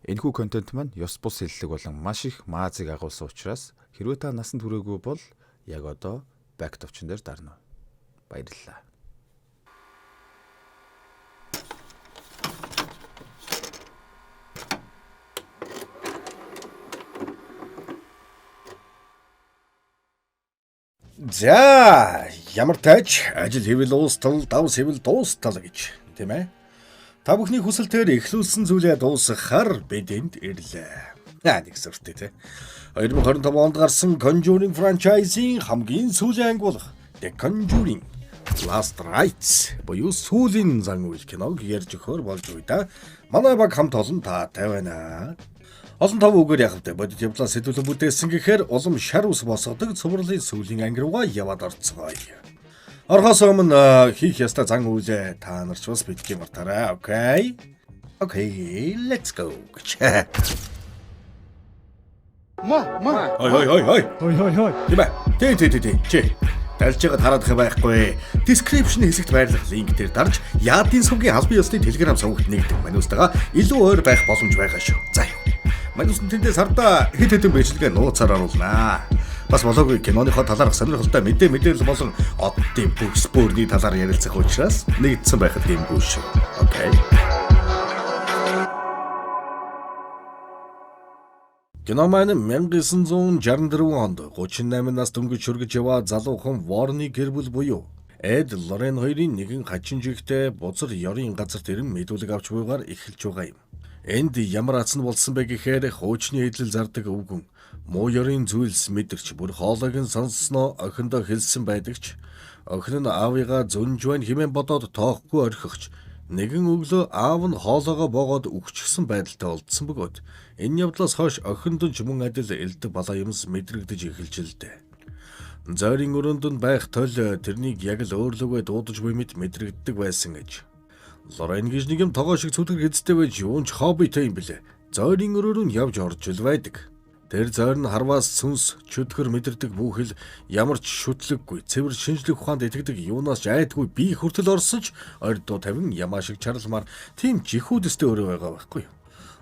Энэхүү контент маань ёс бус хэллэг болон маш их маазыг агуулсан учраас хэрвээ та насанд хүрээгүй бол яг одоо back товчон дээр дарна. Баярлалаа. За ямар тач ажил хэвэл уустал, давс хэвэл дуустал гэж тийм ээ. Та бүхний хүсэлтээр эхлүүлсэн зүйлээ дуусгахаар бид энд ирлээ. Нэг сүртэй те. 2025 онд гарсан Conjuring franchise-ийн хамгийн сүүлийн анги болох The Conjuring Last Rites буюу сүүлийн зан үйл киног ярьж өгөхөр болж буй да. Манай баг хамт олон таатай байна. Олон тав үгээр явахтай бодит явдлаа сэтгүүлэн бүтээсэн гэхээр улам шар ус босгодог цувралын сүүлийн анги руугаа яваад орцгоё. Орхоос өмнө хийх ёстой зан үйлээ та нарч бас битгий мартаарай. Окей, let's go. Ой. Тий. Чи далж байгаад хараад их байхгүй. Description хэсэгт байрлах линк дээр дарж яадын сувгийн албан ёсны Telegram сувагт нэгдэх манустайгаа илүү ойр байх боломж байгаа шүү. За юу. Манус тэндээс хардаа хэд хэдэн бичлэгээ нууцаар оруулнаа. Бас болоогүй киноныхоо талаарх сонирхолтой мэдээлэл болон оддын бүх спорны талаар ярилцах учраас нэгдсэн байхад дэмгүй шүү. Окей. Кино маань 1964 онд 38 нас дөнгөж хүргэж яваа залуухан Warren гэр бүл буюу Эд Лорен хоёрын нэгэн хачин жигтэй бузар ёрын газарт ирэн мэдүүлэг авч буйгаар эхэлж байгаа юм. Энд ямар ацсан болсон бэ гэхээр хуучны эдлэл зардаг өвгөн муу ёрын зүйлс мэдэрч бүр хоолойг нь сонссноо охиндоо хэлсэн байдагч охин нь аавыгаа зөнж байна хэмээн бодоод тоохгүй орхигч нэгэн өглөө аав нь хоолоогоо боогоод үхчихсэн байдалтай олдсон бөгөөд энэ явдлаас хойш охинд нь ч мөн адил элдэг балаа юмс мэдрэгдэж эхэлж л дээ. Зойрын өрөөнд нь байх тол тэрнийг яг л өөрлөгөө дуудаж буй мэт мэдрэгддэг байсан гэж. Лорен гэж нэг юм тогоо шиг цүлгэр хэдтэй байж юунч хоббитэй юм блэ. Зойрын өрөөр нь явж орж л байдаг. Тэр зойр нь харваас сүнс чөтгөр мэдэрдэг бүхэл ямар ч шүтлэггүй цэвэр шинжлэх ухаанд итгэдэг юунаас ч айдгүй би хүртэл орсон ч ордоо тавин ямаа шиг чарламар тийм жихүүдэстэй өөрөө байгаа байхгүй юу.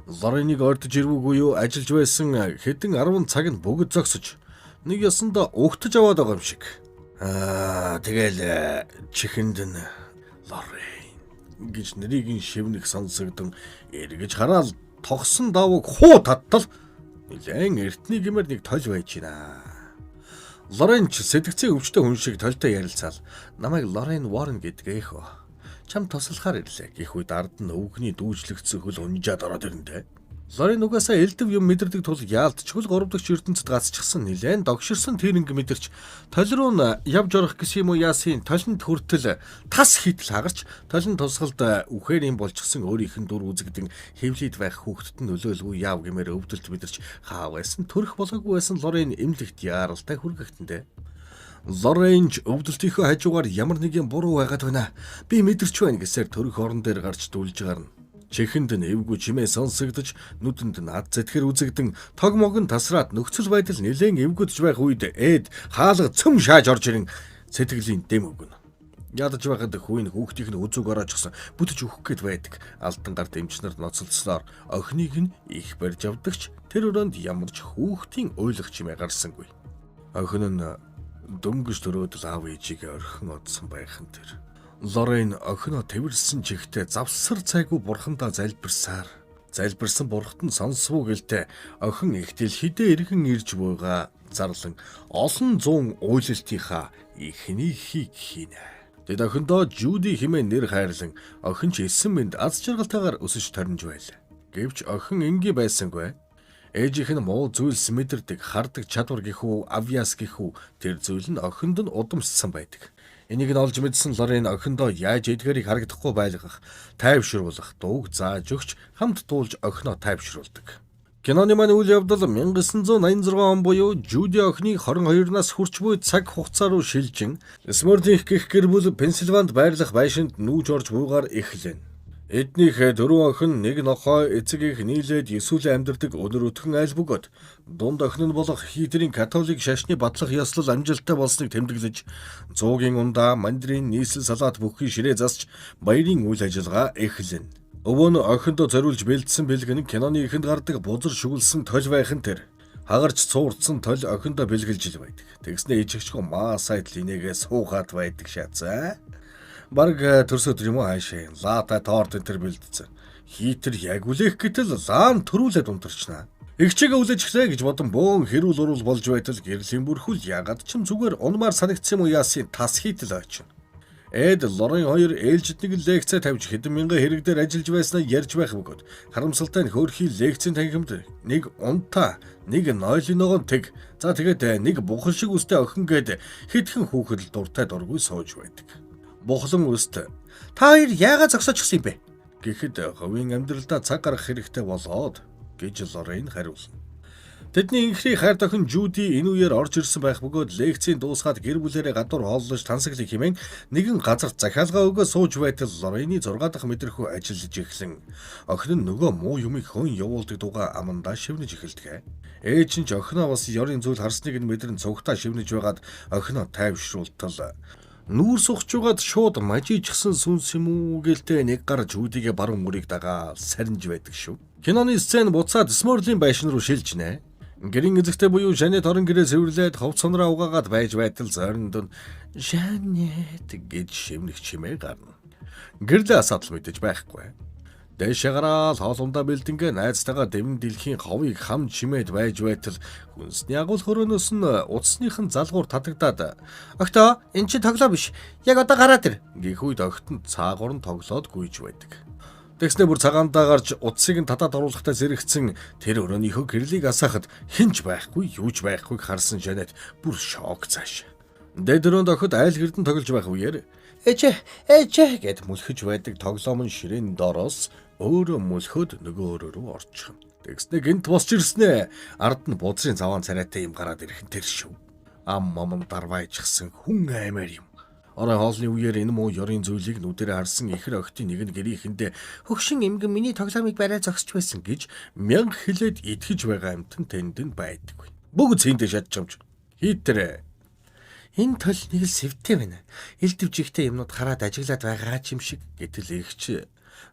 Лореныг ордож ирвүүгүй юу ажиллаж байсан хэдэн 10 цаг нь бүгд зогсож нэг ясандаа угтаж аваад байгаа юм шиг. Тэгэл чихэнд нь Лорен гэж нэрийг нь шивнэх сонсогдсон эргэж хараад тогсон давыг хуу таttал нэлээд эртний гэмээр нэг тож байж байна. Лорен ч сэтгцэн өвчтөе хүн шиг толтой ярилцаал намайг Лорен Warren гэдгээ хөө. Чам тослохоор ирлээ. Гэх үед ард нь өвгний дүүжлэгдсэн хөл унжаад ороод ирэндээ. Лорен угаасаа элдв юм мэдэрдэг тул яалтчгүй 3 дахь ертөнцид гацчихсан нэлээд догширсан тэрнг мэдэрч тол руу нь явж орох гэсэн юм уу яасын толинд хүртэл тас хийтэл хагарч толин тусгалд үхээрийн болчихсон өөрийнх нь дур үзэгдэн хэвлийд байх хүүхдэд нь нөлөөлгүй яав гэмээр өвдөлт мэдэрч хаа байсан төрөх болоогүй байсан Лорен эмнэлэгт яаралтай хүргэхтэндээ. Лорен ч өвдөлтийнхөө хажуугаар ямар нэгэн буруу байгаад байна. Би мэдэрч байна гэсээр төрөх орон дээр гарч дүүлж гарна. Чихэнд нь эвгүй чимээ сонсогдож нүдэнд нь ад зэтгэр үзэгдэн тог мог нь тасраад нөхцөл байдал нэлээд эвгүдж байх үед Эд хаалга цөм шааж орж ирэн сэтгэлийн дэм өгнө. Ядаж байхад хүүн хүүхдийг нь үзүүг ороочсон бүтэж өгөх гээд байдаг. Алтан гарт эмчнэр ноцолцлоор охиныг нь их барьж авдагч тэр өрөөнд ямар ч хүүхдийн уйлах чимээ гарсангүй. Охин нь дөнгөж төрөөд аав ээжигээ орхин одсон байхын тэр. Лорен охиноо тэрсэн чихтэй завсар цайгүй бурхандаа залбирсан бурхад нь сонсвоо гэлтэй охин ихтэл хідээ иргэн ирж буйгаа зарлан олон зуун уйлалтынхаа ихнийхийг хийнэ. Тэд охиндоо Жуди хэмээн нэр хайрлан охин ч 9 мэнд аз жаргалтайгаар өсөж торнж байлаа. Гэвч охин энгийн байсангүй. Ээжийнх нь муу зүйлс мэдэрдэг, хардаг чадвар гэхүү, авьяас гэхүү тэр зүйл нь охинд нь удамшсан байдаг. Энийг нь олж мэдсэн Лорен охиндоо яаж эдгэрийг харагдахгүй байлгах, тайвшруулах, дууг зааж өгч хамт дуулж охиноо тайвшруулдаг. Киноны маань үйл явдал 1986 он буюу Жуди охины 22 нас хүрч буй цаг хугацаа руу шилжин Смординх гэх гэр бүл Пенсильванид байрлах байшинд нүүж орж буйгаар эхлэнэ. Эднийх дөрвөн охин нэг нохой эцэг их нийлээд Есүлэн амьдардаг өнөр өтгөн айл бөгөөд дунд охин нь болох хитрийн католик шашны батлах ёслол амжилттай болсныг тэмдэглэж 100-ийн ундаа мандрин нийслэл салаат бүхий ширээ засч баярын үйл ажиллагаа эхэлнэ. Өвөө нь охиндоо зориулж бэлдсэн бэлгэн киноны эхэнд гардаг бузар шүглсэн толь байхын тэр хагарч цуурдсан толь охиндоо бэлгэлж ил байдаг. Тэгснэ ижигчгүй маа сайд линэгээ суухад байдаг шаацаа. Бараг төрс өдөр юм уу хаашаа лаата торт энэ төр бэлдсэн. Хитэр яг үлээх гэтэл лаан төрүүлээд унтарчнаа. Игчээгээ үлээж эхлэе гэж бодон бөөн хэрүүл урул болж байтал гэрлийн бүрхүүл ягаад ч юм зүгээр унмаар санагдсан юм уу яасын тас хийтэл очив. Эд Лорен хоёр ээлжид нэг лекцээ тавьж хэдэн мянган хэрэг дээр ажиллаж байснаа ярьж байх бөгөөд харамсалтай нь хөөрхий лекцийн танхимд нэг унтаа, нэг нойлын ногоон тэг, за тэгээд нэг бухал шиг үстэй охин гээд хэдхэн хүүхэд л дуртай дургүй сууж байдаг. Бухлан үст та хоёр яагаад зогсоочихсон юм бэ? Гэхэд ховын амьдралдаа цаг гаргах хэрэгтэй болоод гэж Лорен хариулна. Тэдний инхний хайр дохин Жуди энэ үеэр орж ирсэн байх бөгөөд лекцийн дуусгаад гэр бүлээрээ гадуур хооллож тансаглах хэмээн нэгэн газар захиалгаа өгөө сууж байтал Лорени 6 дахь мэдрэхүү ажиллаж эхлэн охин нь нөгөө муу юмыг хөн явуулдаг дууга амандаа шивнэж эхэлдэг. Ээж нь ч охиноо бас ёрын зүйл харсныг нь мэдрэн цогтаа шивнэж байгаад охиноо тайвшруултал нүүр сухж байгаад шууд мажижчихсан сүнс юм уу гэлтэй нэг гар Жудигээ баруун мөрийг дагаа сарнж байдаг шүү. Киноны сцен буцаад Сморлийн байшин руу шилж нэ. Гэрийн эзэгтэй буюу Жанет орон гэрээ цэвэрлээд ховц сонроо угаагаад байж байтал зойронд нь Жанет гэж шивнэх чимээ гарна. Гэрлээ асаатал мэдэж байхгүй. Дэшээ гараад хоолундаа бэлдэнгээ найзтайгаа дэвэн дэлхийн ховыг хам чимээд байж байтал хүнсний агуул хөрөөнөөс нь утасныхан залгуур татагдаад "Октоо, эн чинь тоглоо биш. Яг одоо гараад ир" гэх үед огтон цаагуур нь тоглоод гүйж байдаг. Тэгснэ бүр цагаандаа гарч утсыг нь татаад оруулахтаа зэрэгцэн тэр өрөөнийхөө гэрлийг асаахад хинч байхгүй, юуж байхгүйг харсан Жанет бүр шок цааш. Дэдрөнд охид айл гэрдэн тоглож байх үеэр ээжээ гэд мүлхэж байдаг тоглоом нь ширээн доороос өөрөө мүлхөд нөгөө өрөө рүү орчихно. Тэгснэ гинт босч ирснэ. Ард нь бузрын заваан царайтай юм гараад ирэх нь тэр шүү. Ам мам дарвайчихсан хүн аймаар юм. Орой хоолны үеэр энэ муу ёрын зүйлийг нүдэрэ харсан ихэр охтын нэг нь гэрийнхэндээ хөгшин эмгэн миний тоглоомыг барай зогсч байсан гэж мянга хэлээд итгэж байгаа амтан тэнд нь байдаггүй. Бүгд цэндэ шатчамж. Хитэрэ. Энэ тол нэг л сэвтэй байна. Илдэвжигтэй юмнууд хараад ажиглаад байгаа юм шиг гэтэл ихч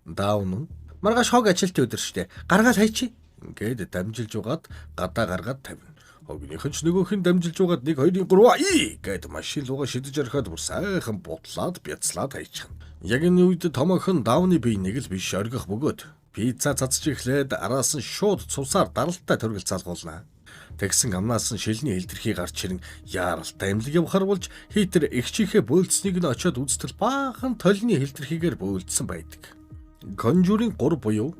даун нь маргааш хог ажилтны өдөр штэ. Гаргаад хайчи. Ингээд дамжилж угаад гадаа гаргаад тавина. Хогныхын ч нөгөөх нь дамжилж угаад 1 2 3 гээд машин руугаа шидэж орхиод бүр сайхан бутлаад бяцлаад хайчихна. Яг энэ үед томоохон даавны бие нэг л биш оргих бөгөөд пицца цацж эхлээд араас нь шууд цусаар даралтай төргөл залгуулна. Тэгсэн амнаас нь шилний хэлтэрхий гарч ирэн яаралтай имлэг явахар болж хитэр ихчийнхээ бөөлцснийг нь очиод үзтэл баахан толны хэлтэрхийгээр бөөлдсөн байдаг. Conjuring 3 буюу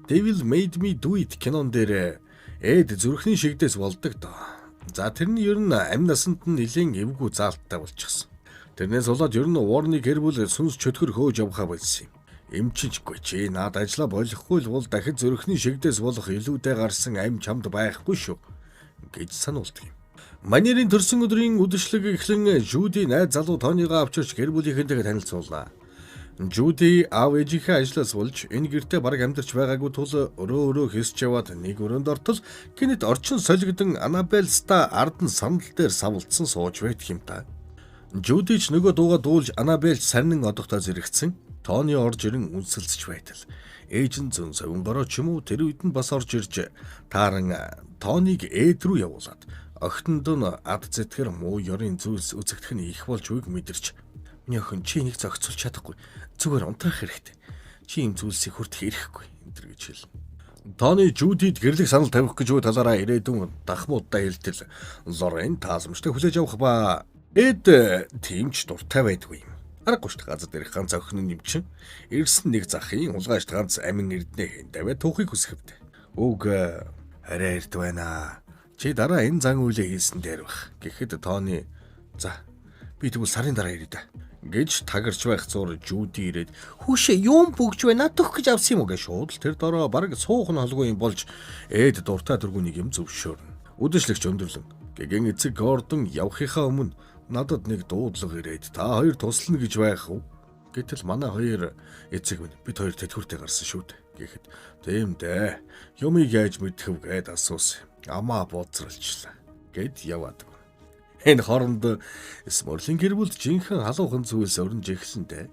Devil Made Me Do It кинон дээр эд зүрхний шигдээс болдог доо. За тэр нь ер нь амь насанд нь нэлийн эвгүй заалттай болчихсон. Тэрнээс болоод ер нь Warren-ы гэр бүл сүнс чөтгөр хөөж явахаа болсон юм. Эмчинчгүй чи наад ажилла болохгүй л бол дахид зүрхний шигдээс болох илүүтэй гарсан амь чамд байхгүй шүү гэж сануулдаг юм. Манерийн төрсөн өдрийн үдэшлэг эхлэн Жуди найз залуу Тонигаа авчирч гэр бүлийнхэнтэйгээ танилцууллаа. Жуди аав ээжийнхээ ажлаас болж энэ гэртээ бараг амьдарч байгаагүй тул өрөө хэсч яваад нэг өрөөнд ортол гинэт орчин солигдсон Анабелста ард нь сандал дээр савлцсан сууж байдаг юм та. Жуди ч нөгөө дууга дуулж Анабель сарнин одогтой зэрэгцэн Тони орж ирэн үнсэлцэж байтал ээж нь зүүн совингороо ч юм уу тэр үед нь бас орж ирж тааран Тониг ээд рүү явуулаад охтонд нь ад зэтгэр муу ёрын зүйлс үзэгдэх нь их болж үйг мэдэрч "Миний охин чи нэг зохицуулж чадахгүй. Зүгээр унтрах хэрэгтэй. Чи юм зүйлсийг хүртэх эрхгүй" энэ гэж хэлнэ. Тони Жудид гэрлэх санал тавих гэж үе талаараа ирээдүйн дахмуудаа хэлтэл Лорен таасамжтай хүлээж авах ба эд тимч дуртай байдгүй юм. Аргагүй шүү газар дээрх ганц охин юм чинь ирсэн нэг захын улгаашд ганц амин эрдэнэ даваа туухыг хүсгэвд. Уг арай эрт байна. Чи дараа энэ зан үйлээ хийсэн дээр бах. Гэхэд Тони за би тэгвэл сарын дараа ирээ да гэж тагарч байх зур Жуди ирээд "Хүүшээ юм бүгж байна төх гэж авсан юм уу" гэж шууд л тэр дороо бараг суух нь холгүй юм болж эд дуртай дургүйнийг юм зөвшөөрнө. Үдэшлэгч өндөрлөн гэгэн эцэг Гордон явахынхаа өмнө надад нэг дуудлага ирээд "Та хоёр туслана гэж байх уу?" Гэтэл манай хоёр эцэг минь бид хоёр тэтгэвртэй гарсан шүү дээ гэхэд "Тийм дээ. Юмыг яаж мэдэх вэ" гэд асуусан. Амаа бууцралчлаа гэд яваад. Энэ хооронд Сморлийн гэр бүл жинхэнэ халуухан зүйлс өрнж эхлэндээ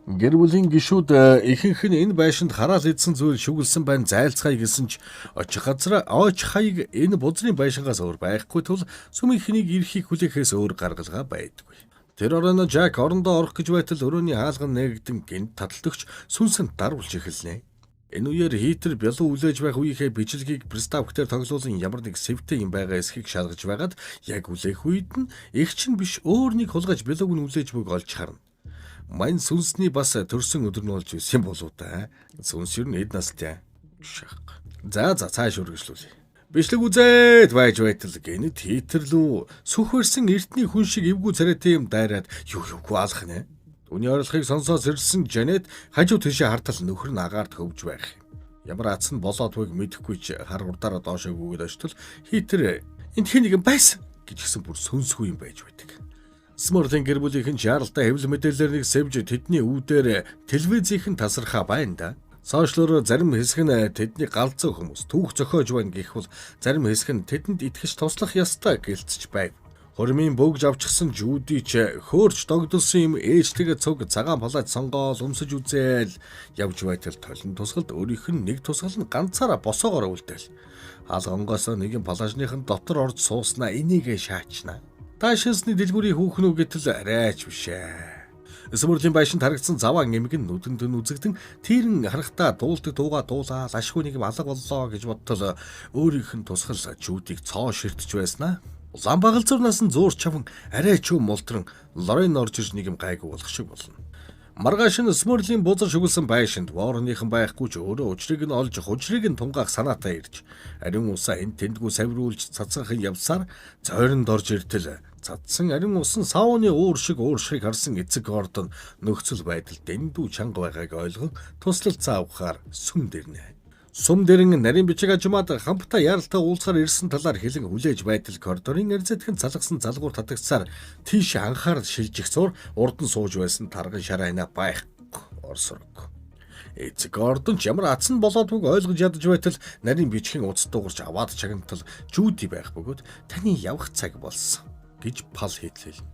Гэр бүлийн гишүүд ихэнх нь энэ байшинд хараал идсэн зүйл шүглсэн байна зайлцгаая гэсэн ч очих хаяг энэ бузрын байшингаас өөр байхгүй тул сүмийнхнийг эрхийг хүлээхээс өөр гаргалгаа байдаггүй. Тэр оройно Жак орондоо орох гэж байтал өрөөний хаалган нээгдэн гинт таталтөгч сүнсэнд дарвуулж эхэлнэ. Энэ үеэр хитер бялуу үлээж байх үеийнхээ бичлэгийг приставктер тоглуулсан ямар нэг сэвтэй юм байгаа эсхийг шалгаж байгаад яг үлээх үед нь эгч нь биш өөр нэг хулгайч бялууг нь үлээж буйг олж харна. Мань сүнсний бас төрсөн өдөр нь болж байсан болоо да. Сүнс юу нэд настай. Шах. За цааш үргэлжлүүлье. Бичлэг үзээд байж байтал гэнэт хитерлүү сүхвэрсэн эртний хүн шиг эвгүй царайтай юм дайраад юу алах нэ. Түүний оролцохыг сонсоод ирсэн Жанет хажуу тийшээ хартал нөхөр нь агаард хөвж байх. Ямар ац нь болоод байг мэдэхгүй ч хар урдаараа доошоо гүгээд очтол хитер энд хин нэг юм байсан гэж гисэн бүр сүнсгүй юм байж байдаг. Сморлин гэр бүлийнхэн шаардлагатай хэвлэл мэдээллээр нэг сэвж тэдний үүдээр телевизийнхэн тасархаа байна да. Сошиалоор зарим хэсэг нь тэдний галзуу хүмүүс түүх зохиож байна гэх бол зарим хэсэг нь тэдэнд итгэж туслах ёстой гэлцэж байв. Хормын бөгж авчихсан Жуди ч хөөрч догдолсон юм ээжтэйгээ цуг цагаан палааж сонгоол өмсөж үзээл явж байтал толон тусгалд өөрийнх нь нэг тусгал нь ганцаараа босоогоор үлдээл. Хаалгангоос нэгэн палаажныхын дотор орж сууснаа энийгээ шаачна. Таашилсны дэлгүүрийн хүүхнүү гэтэл арайч бишээ. Смөрлийн байшинд харагдсан заваан эмэг нь нүдэнд нь үзэгдэн тэрэн харахтаа дуулдаг дууга дуулаад ашгүй нэг юм алга боллоо гэж бодтол өөрийнх нь тусгал Жүүдийг цоо ширтэж байснаа. Улаан багалзуурнаас нь зуурч чаван арайч юм молтрон Лорен орж ирж нэг юм гайгүй болох шиг болно. Маргааш нь Смөрлийн бузар шүглсэн байшинд Ворныхан байхгүй ч өөрөө учрыг нь олж хужрыг нь тунгаах санаатай ирж ариун усаа энд тэндгүү савируулж цацгахан явсаар зойронд орж иртэл цадсан ариун ус нь сауны уур шиг ууршихыг харсан эцэг Гордон нөхцөл байдал дэндүү чанга байгааг ойлгон туслалцаа авахаар сүм дэрнэ. Сум дэрэн нарийн бичиг ажмаад хамтаа яралтай уулзахаар ирсэн талаар хэлэн хүлээж байтал коридорын эрзэтхэн залгасан залгуур татагцаар тийш анхаарал шилжих зур урд нь сууж байсан тарган шарайна байх орсорог. Эцэг Гордон ч ямар атсан болоодгүй ойлгож ядаж байтал нарийн бичгийн уц дуурч аваад чагнатал Жуди байх бөгөөд таны явах цаг болсон гэж пал хийлээ.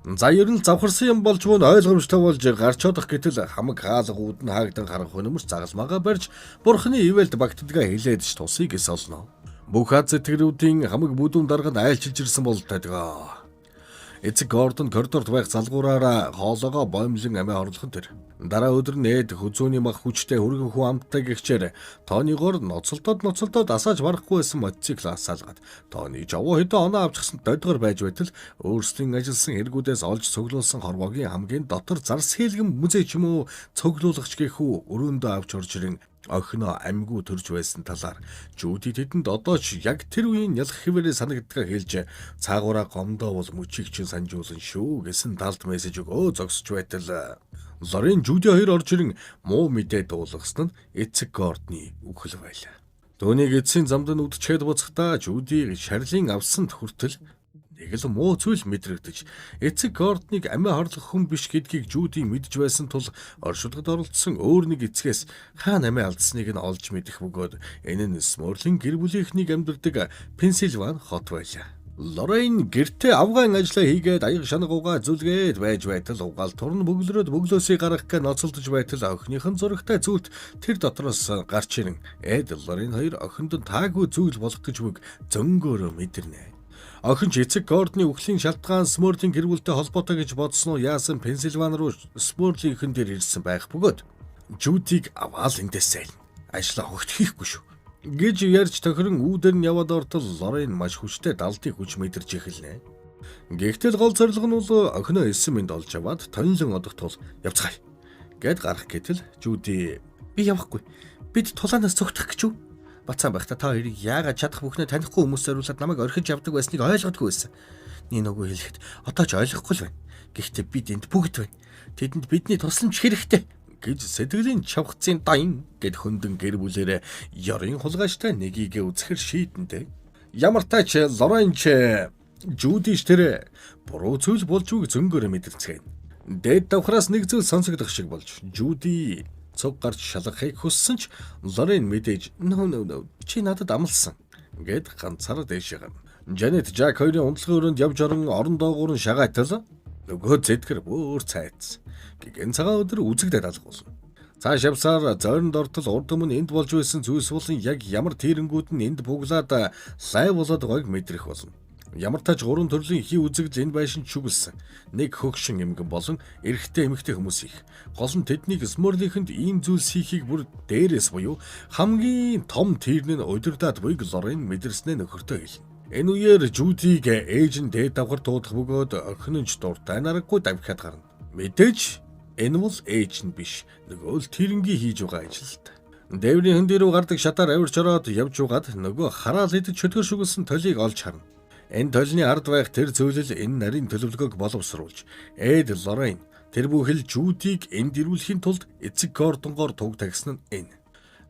За ер нь завхарсан юм болж мөн ойлгомжтой болж гарч одох гэтэл хамаг хаалгууд нь хаагдан харах өнөмөр загалмаагаа барьж бурхны ивэлд багтдгаа хилээд ч тусыг эс олно. Бүх хад зэтгэрүүдийн хамаг бүдүүн дарга нь айлчилж ирсэн бол тайгаа. Эцэг Гордон коридорт байх залгуураараа хоолоогоо боомлон амиа орлох нь тэр. Дараа өдөр нээд хүзүүний мах хүчтэй хөргөн хүн амттай гихчээр тооныгоор ноцолдоод асааж барахгүй байсан мотоцикл асаалгаад тооны жавуу хэдэн оноо авчихсан додгор байж байтал өөрсдийн ажилласан эргүүдээс олж цуглуулсан хорвоогийн хамгийн дотор зарс хийлгэн мүзэй ч юм уу цуглуулагч гэхүү өрөөндөө авч орж ирэн охиноо амьгүй төрж байсан талаар Жуди тэдэнд одоо ч яг тэр үеийн ялах хэвээрээ санагдгаа хэлж цаагаараа гомдоо бол мөчийг чинь санжуулсан шүү гэсэн далд мессеж өгөө зогсож байтал Лорен Жуди хоёр орж ирэн муу мэдээ дуулгасан нь эцэг Гордны үхэл байлаа. Төвнийг эцсийн замд нь үдчихэд буцахдаа Жуди шарлын авсанд хүртэл нэг л муу зүйл мэдрэгдэж эцэг Гордныг амиа хорлох хүн биш гэдгийг Жуди мэдж байсан тул оршуулгад оролцсон өөр нэг эцгээс хаана амиа алдсныг нь олж мэдэх бөгөөд энэ нь Смөрлийн гэр бүлийнхнийг амьдардаг Пенсильвани хот байлаа. Лорен гэртээ авгаан ажиллаа хийгээд аяг шанагуугаа зүлгээд байж байтал угаал турн бөглөрөөд бөглөөсөө гаргах гэ ноцолдож байтал охиныхон зурагтай зүйлт тэр дотроос гарч ирэн Лорен хоёр охинд нь таагүй зүйл болох гэж бүг зөнгөөрөө мэдэрнэ. Охин ч эцэг Гордны үхлийн шалтгаан Смөрлийн гэр бүлтэй холбоотой гэж бодсноо яасан Пенсильвани руу Смөрлийнхэн дээр ирсэн байх бөгөөд Жудиг аваал эндээсэй. Ажлаа хогт хийхгүй шүү гэж ярьж тохирон үүдэр нь яваад ортол Лорен маш хүчтэй далдыг хүч мэдэрч эхэлнэ. Гэхдээ гол зорилго нь бол охиноо 9 минут олж аваад тонлон одох тул явцгаая гэд гарах гэтэл Жуди би явахгүй. Бид тулаанаас цогтох гэж юу? Бацаан байхдаа та хоёрыг яагаад чадах бүхнээ танихгүй хүмүүс зориулаад намайг орхиж явдаг байсныг ойлгодгүй байсан. Нэг нөгөө хэлэхэд одоо ч ойлгохгүй л байна. Гэхдээ бид энд бүгд байна. Тэдэнд бидний тусламж хэрэгтэй гэж сэтгэлийн чавхцын дайн гэд хөндөн гэр бүлээрээ ёрын хулгайштай нэгийг үзэхэр шийдэнтэй. Ямар тач Лорен ч Жуди штэр буруу зүйл болж үг зөнгөөр мэдэрцгээв. Дээд давхраас нэг зүйл сонсогдох шиг болж Жуди цуг гарч шалгахыг хүссэн ч Лорен мэдээж no чи надад амлсан гэд ганцаараа дэшээ гам. Жанет Жак хоёрын унтлагын өрөөнд явж орон доогуур нь шагаатал Нөгөө зэдгэр бүр цайц. Гэгэн цагаан өдөр үзэгдээд алга болно. Цааш явсаар зойронд ортол урд өмнө энд болж байсан зүйлс болон яг ямар тэрэнгүүд нь энд буглаад лайв болоод байгааг мэдрэх болно. Ямар тач 3 төрлийн хий үзэгдэл энэ байшин чүглсэн. Нэг хөгшин эмгэн болон эрэгтэй эмэгтэй хүмүүс их. Гол нь тэднийг Сморлихэнд ийм зүйлс хийхийг бүр дээрээс буюу хамгийн том тэрн нь удирдаад буйг Лорен мэдэрснээ нөхөртөө хэлнэ. Энэ үеэр Жүүдийг ээж нь дээд давхар дуудах бөгөөд охин нь ч дуртай нараггүй давхиад гарна. Мэдээж энэ бол ээж нь биш. Нөгөө л тэрнгийн хийж байгаа ажил л та. Дээврийн хүн дээр гардаг шатаар авирч ороод явж угаад нөгөө хараал идэж чөтгөр шүглсэн толийг олж харна. Энэ толны ард байх тэр зөвлөл энэ нарийн төлөвлөгөөг боловсруулж Эд Лорен тэр бүхэл Жүүдийг энд ирүүлэхийн тулд эцэг кордонгоор туг тагсан нь энэ.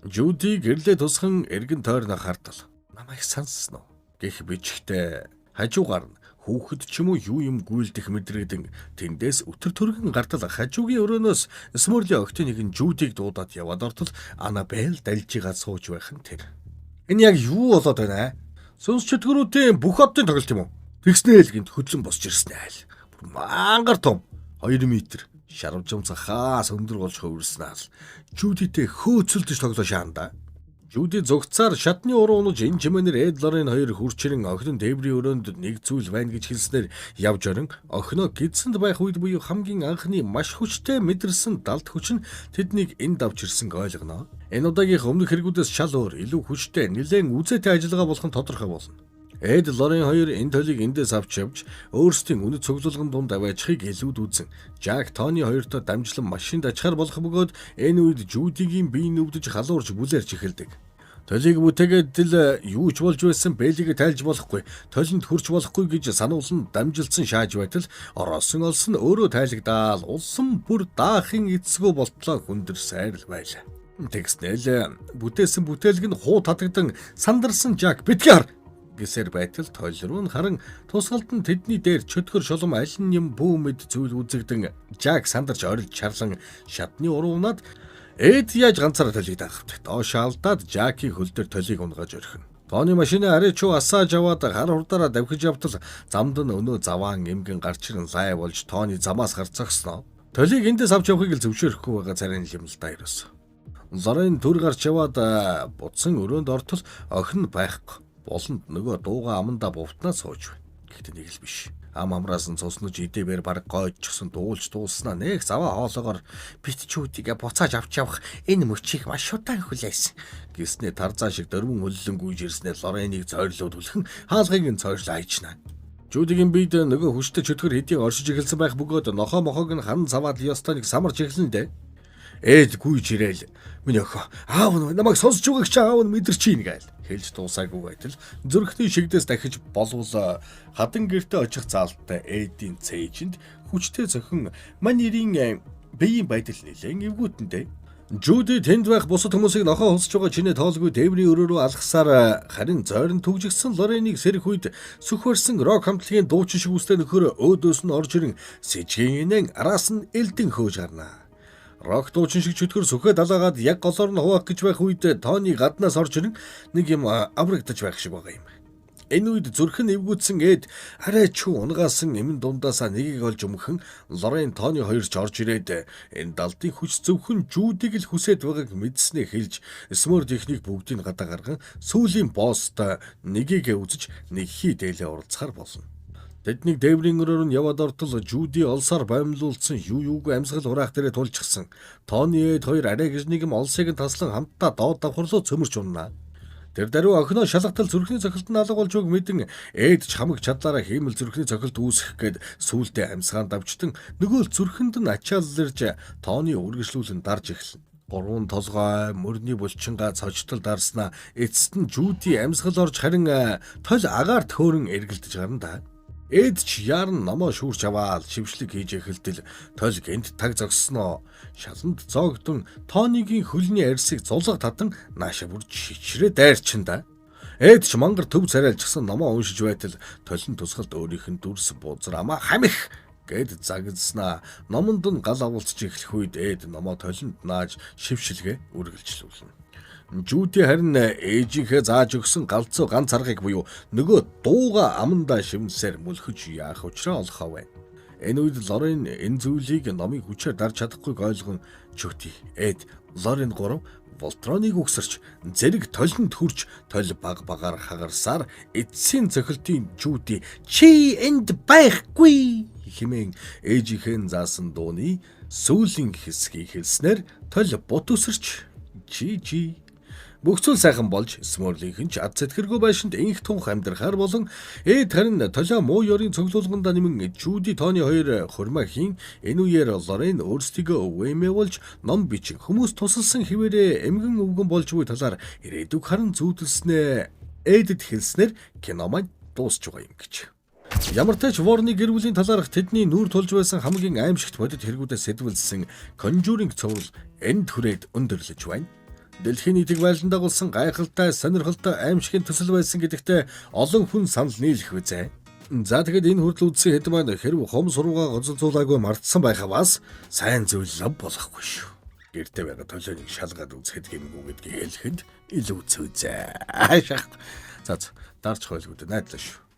Жүүдийг гэрлээ тусхан эргэн тойрно хартал. Намайг сонссноо гэх бичгтээ хажуугаар нь хүүхэд ч юм уу юу юм гүйлдэх мэдрэгдэн тэндээс өтөр төргөн гартал хажуугийн өрөөнөөс Сморли охтын нэг нь Жүүдийг дуудаад яваад ортол Анабел дальжигаа сууж байх нь тэр. Энэ яг юу болоод байна аа? Сүнс чөтгөрүүдийн бүх одын тоглолт юм уу? Тэгснээ л гинт хөдлөн босч ирсэн айл. Бүр мангар том 2 метр шарвжамц хаас өндөр болж хөвөрсөн аал. Жүүдитэй хөөцөлдөж тоглоо шаанда. Жүүди зүгцаар шатны уруу унаж энэ чимээнэр Эд Лорен хоёр хурчирэн охин Дэврийн өрөөнд нэг зүйл байна гэж хэлснээр явж орон охиноо гидсэнд байх үед буюу хамгийн анхны маш хүчтэй мэдэрсэн далд хүч нь тэднийг энд авч ирсэнг ойлгоно. Энэ удаагийнх өмнөх хэрэгүүдээс шал өөр илүү хүчтэй нэлээд үзээтэй ажиллагаа болох нь тодорхой болно. Эд Лорен хоёр энэ толийг эндээс авч явж өөрсдийн үнэт цуглуулган дунд аваачихыг илүүд үзэн Жак Тони хоёртой дамжлан машинд ачаар болох бөгөөд энэ үед Жүүдигийн бие нүвдэж халуурж бүлээрч эхэлдэг. Толийг бүтээгээд л юу ч болж байсан Бэлийг тайлж болохгүй, толинд хүрч болохгүй гэж сануулсан дамжилсан шааж байтал ороосон олсон өөрөө тайлгдаал улсан бүр даахын эцгөө болтлоо хүндэр сайрл байлаа. Тэгснээл бүтээсэн бүтээлг нь хуу татагдан сандарсан Жак битгийхар гэсээр байтал тойл руу харан тусгалд нь тэдний дээр чөтгөр шулам аль нь юм бүү мэд зүйл үзэгдэн Жак сандарч орилж чарлан шатны уруунаад Эд яаж ганцаараа толийг даахвт. Доош алдаад Жакийн хөл дээр толийг унгаж орхино. Тооны машины арай чуу асааж аваад хар хурдаараа давхиж явтал замд нь өнөө заваан эмгэн гарч ирэн лай болж Тооны замаас гарч зогсноо. Толийг эндээс авч явахыг л зөвшөөрөхгүй байгаа царин юм л да ерөөс. Лорен төр гарч яваад буцсан өрөөнд ортол охин байхгүй. Болонд нөгөө дууга амандаа бувтнаа сууж байна. Гэхдээ нэг л биш. Ам амраас нь цуснаж идэвэр баг гойчсон дуулж дуулснаа нэг заваа хоолоогоор битчүүдийг буцааж авч явах энэ мөчийг маш удаан хүлээсэн. Гиснээ тарзаа шиг дөрвөн хөллөн гүйж ирснээр Лореныг цойрлоод хүлхэн хаалгыг нь цойрлоо айчнаа. Жүүдигийн биед нөгөө хүчтэй чөтгөр хэдийн оршиж эхэлсэн байх бөгөөд нохоо мохоог нь хан цаваад ёстоныг самарч эхэлнэ дээ. Эд гүйж ирээл миний охин аав нь намайг сонсож байгааг чи аав нь мэдэрч ийн гээл хэлж дуусаагүй байтал зүрхний шигдээс дахиж болвол хадан гэрте очих заалттай Эдийн цээжинд хүчтэй зохин манерийн биеийн байдал нэлээд эвгүүтэндээ. Жүүди тэнд байх бусад хүмүүсийг нохоо хусж байгаа чинээ тоолгүй Дэврийн өрөөрөө алгасаар харин зойрон түгжигсэн Лореныг сэрэх үед сүх барьсан рок хамтлагийн дуучин шиг үстэй нөхөр өөдөөс нь орж ирэн сэжгийнэн араас нь элдэн хөөж гарнаа. Рок дуучин шиг чөтгөр сүхэ далаагаад яг голоор нь хуваах гэж байх үед Тооны гаднаас орж ирэн нэг юм аврагдаж байх шиг байгаа юм. Энэ үед зүрх нь эвгүүцсэн Эд арай чүү унгаасан эмэн дундаасаа нэгийг олж өмгөн Лорен Тооны хоёрч орж ирээд энэ далдын хүч зөвхөн Жүүдийг л хүсээд байгааг мэдснээ хэлж Смор техник бүгдийг гадаа гарган сүүлийн босст нэгийг үзэж нэг хий дээлээ уралцахаар болно. Тэднийг Дэврийн өрөөр нь яваад ортол Жүүди олсоор боомлуулсан юу юугүй амьсгал хураах дээрээ тулчихсан. Тооны Эд хоёр арай гэж нэг юм олсыг нь таслан хамтдаа доод давхарлуу цөмөрч уннаа. Тэр даруй охиноо шалгатал зүрхний цохилт нь алга болж байгааг мэдэн Эд чамаг чадлаараа хиймэл зүрхний цохилт үүсгэх гээд сүүлдээ амьсгаан давчтан нөгөө зүрхэнд нь ачаалларж Тооны үргэлжлүүлэн дарж эхэлнэ. Гурван толгой мөрний булчингаа цожтол дарснаа эцэст нь Жүүди амьсгал орж харин тол агаар төөрөн эргэлдэж гарна да. Эд ч яран номоо шүүрч аваад шившлэг хийж эхэлтэл тол гэнт таг зогссноо. Шаланд зоогдсон Тооныгийн хөлний арьсыг зулга татан нааша бүр чичрээ дайрчин да. Эд ч мангар төв царайлжсан номоо уншиж байтал толин тусгалд өөрийнх нь дүрс бузар амаа хамих гэд загадснаа. Номонд нь гал авуулцж эхлэх үед Эд номоо толинд нааж шившлгээ үргэлжлүүлнэ. Жүүди харин ээжийнхээ зааж өгсөн галзуу ганц аргыг буюу нөгөө дууга амандаа шивнсээр мөлхөж яах учраа олохоо байна. Энэ үед Лорен энэ зүйлийг номыг хүчээр дарж чадахгүйг ойлгон Жюди, Эд, Лорен 3 Волтроныг үгсэрч зэрэг толинд хурж тол баг багаар хагарсаар эцсийн цохилтын Жюди чи энд байхгүй хэмээн ээжийнхэн заасан дууны сүүлийн хэсгийг хэлснээр тол бут үсэрч чи бүх зүйл сайхан болж Сморлийнхэн ч ад сэтгэргүй байшинд инх тунх амьдрахаар болон Эд харин толио муу ёрын цоглуулганд нэмэн Жюди тооны хоёр хурмаа хийн энэ үеэр Лорен өөрсдийгөө өвөмэй болж ном бичин хүмүүс тусалсан хിവэрэ эмгэн өвгөн болж буй талаар ирээдүг харан зүудэлснэ Эдэд хэлснээр кино маань дуусч байгаа юм гэж. Ямар ч тач Ворны гэр бүлийн талаарх тэдний нүүр тулж байсан хамгийн аимшигт бодит хэрэгүүдээс сэдвэлсэн Conjuring цовруул энд хүрээд өндөрлөж байна. Дэлхийн нийтийг байлдан дагуулсан гайхалтай, сонирхолтой аимшигын төсөл байсан гэдэгтээ олон хүн санал нийлэх үзээ. За тэгэд энэ хүртэл үзсэн хэд маань хэрв хом суруугаа гонцолцуулаагүй мартсан байхаваас сайн зүйл лав болохгүй шүү. Гэртээ байгаа толионыг шалгаад үзэхэд гэмгүй гэдгийг хэлэхэд илүү зүйзээ. Шах. За дарч хойлгууд найдлаа шүү.